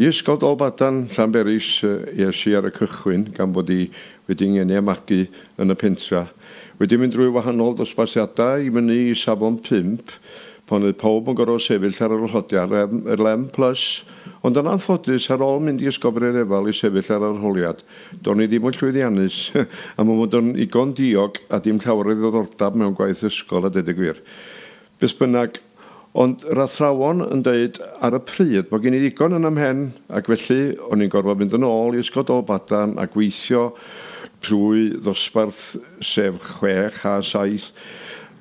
I ysgol Dolbadan, Llanberis, iesu ar y cychwyn, gan bod i wedi ngeni amagu yn y pentra. Wedi mynd drwy wahanol dosbarthiadau i fyny i safon 5, pan oedd pawb yn gorfod sefyll ar yr arholiad, yr lem plus, ond yn anffodus ar ôl mynd i ysgolbredd efal i sefyll ar yr arholiad, do'n i ddim yn llwyddiannus, a mae'n bod yn igon diog a dim llawer o ddiddordeb mewn gwaith ysgol a dweud y gwir. Beth bynnag, ond yr athrawon yn dweud ar y pryd bod gen i ddigon yn ymhen ac felly o'n i'n gorfod mynd yn ôl i ysgol Dolbadan a gweithio drwy ddosbarth sef 6 a 7.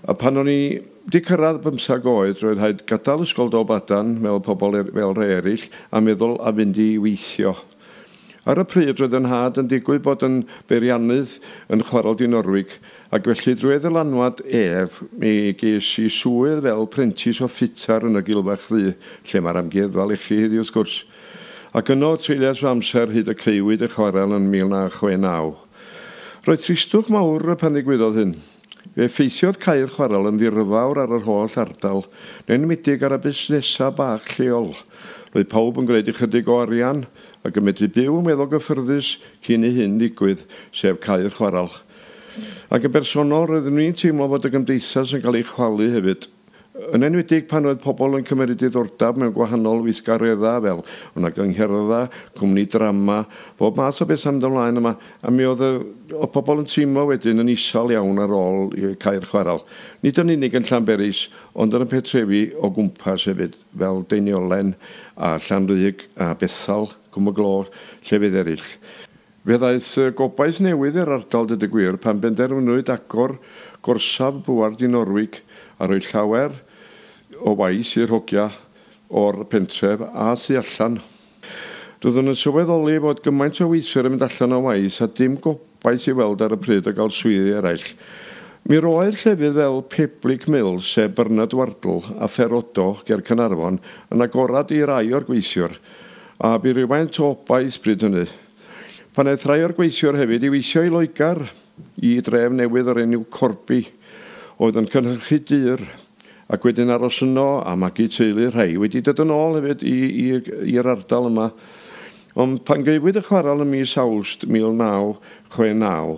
A pan o'n i wedi cyrraedd 15 oed, roedd rhaid gadael ysgol Dolbadan fel pobl fel rhai eraill a meddwl a fynd i weithio. Ar y pryd roedd yn had yn digwydd bod yn beiriannydd yn chwarael Dinorwig ac felly drwy ddylanwad ef mi ges i swydd fel prentis o ffitar yn y Gilfach Ddu, lle mae'r amgueddfa lechi heddiw wrth gwrs. Ac yno treilias fy amser hyd y ceiwyd y chwarel yn 1969. Roedd tristwch mawr y pan ddigwyddodd hyn. Fe effeithiodd cau'r chwarel yn ddirfawr ar yr holl ardal, neu'n enwedig ar y busnesau bach lleol. Roedd pawb yn gwneud ychydig o arian ac yn medru byw yn weddol gyffyrddus cyn i hyn ddigwydd, sef cau'r chwarel. Ac yn bersonol, roeddwn ni'n teimlo fod y gymdeithas yn cael ei chwalu hefyd. Yn enwedig pan oedd pobl yn cymryd diddordeb mewn gwahanol weithgareddau fel o'na gyngherddda, cwmni drama, bob math o beth am ymlaen yma. A mi oedd pobl yn teimlo wedyn yn isal iawn ar ôl i cau'r chwarel. Nid yn unig yn Llanberis, ond yn y Pentrefi o gwmpas hefyd, fel Deiniolen a Llanrug a Bethal, Cwm y Glo, llefydd eraill. Fe ddaeth gobaith newydd i'r ardal dyd y gwir pan benderfynwyd agor gorsaf bwar Dinorwig a roedd llawer o waith i'r hogia o'r pentref a thu allan. Doeddwn yn sylweddoli fod gymaint o weithwyr yn mynd allan o waith a dim gobaith i weld ar y pryd o gael swyddi eraill. Mi roedd llefydd fel Public Mills, sef Bernard Wardle a Ferodo ger Caernarfon yn agorad i rai o'r gweithiwr a bu rhywfaint o obaith bryd hynny. Pan aeth rai o'r gweithiwr hefyd i weithio i Loegar i dref newydd o'r enw Corby, oedd yn cynhyrchu dyr ac wedyn aros yno a magu teulu rhai wedi dod yn ôl hefyd i'r ardal yma. Ond pan geiwyd y chwarel ym mis Awst 1969,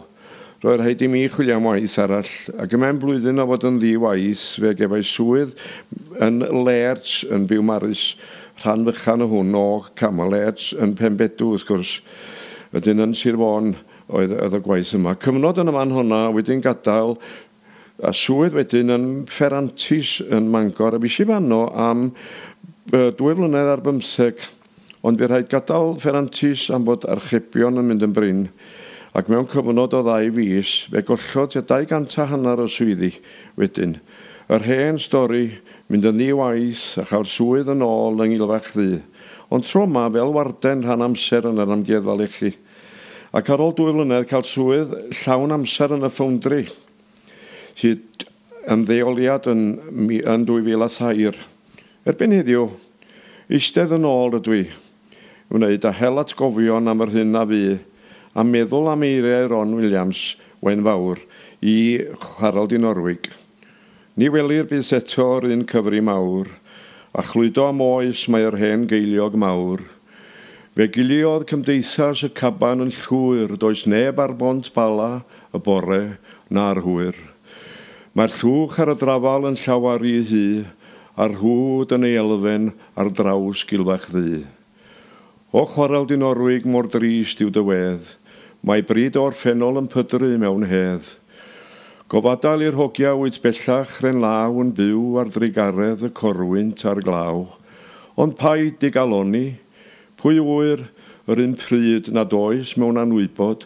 roedd rhaid i mi chwilio am waith arall ac ym mewn blwyddyn o fod yn ddi-waith fe gefai swydd yn Lerts yn Biwmaris, rhan fychan o hwn o Camel Lerts yn Penbedw wrth gwrs. Wedyn yn Sir Fôn oedd y gwaith yma. Cyfnod yn y man hwnna wedyn gadael a swydd wedyn yn Ferrantis yn Mangor a fi eisiau fanno am 2 flynedd ar 15, ond fe rhaid gadael Ferrantis am bod archebion yn mynd yn brin ac mewn cyfnod o 2 fis fe gollodd 250 o swyddi wedyn. Yr hen stori mynd yn ddi-waith a chael swydd yn ôl yng Ngilfach Ddu, ond tro yma fel warden rhan amser yn yr amgueddfa lechi. Ac ar ôl 2 flynedd cael swydd llawn amser yn y Foundry, sydd yn ddeoliad yn 2003. Erbyn heddiw, eistedd yn ôl ydw i, wneud a hel atgofion am yr hyn a fu, a meddwl am eiriau Ron Williams, Wen Fawr, i chwarel Dinorwig. Ni welir bydd eto o'r un cyfri mawr, a chlwydo am oes mae'r hen geiliog mawr. Fe giliodd cymdeithas y caban yn llwyr, does neb ar bont bala, y bore, na'r hwyr. Mae'r llwch ar y drafal yn llawar i hi, a'r hwd yn ei elfen ar draws Gilfach Ddu. O chwarel Dinorwig mor drist yw dywedd, mae bryd o'r ffenol yn pydru mewn hedd. Gofadael i'r hogia wyt bellach ren law yn byw ar dreigaredd y corwynt a'r glaw, ond paid i galoni, pwy wyr yr un pryd nad oes mewn anwybod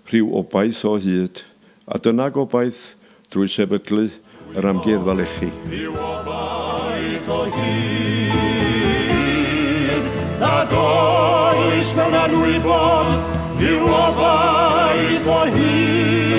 rhyw obaith o hyd, a dyna gobaith drwy sefydlu yr amgueddfa lechi. Rhyw obaith o hyd, nad oes mewn anwybod rhyw obaith o hyd.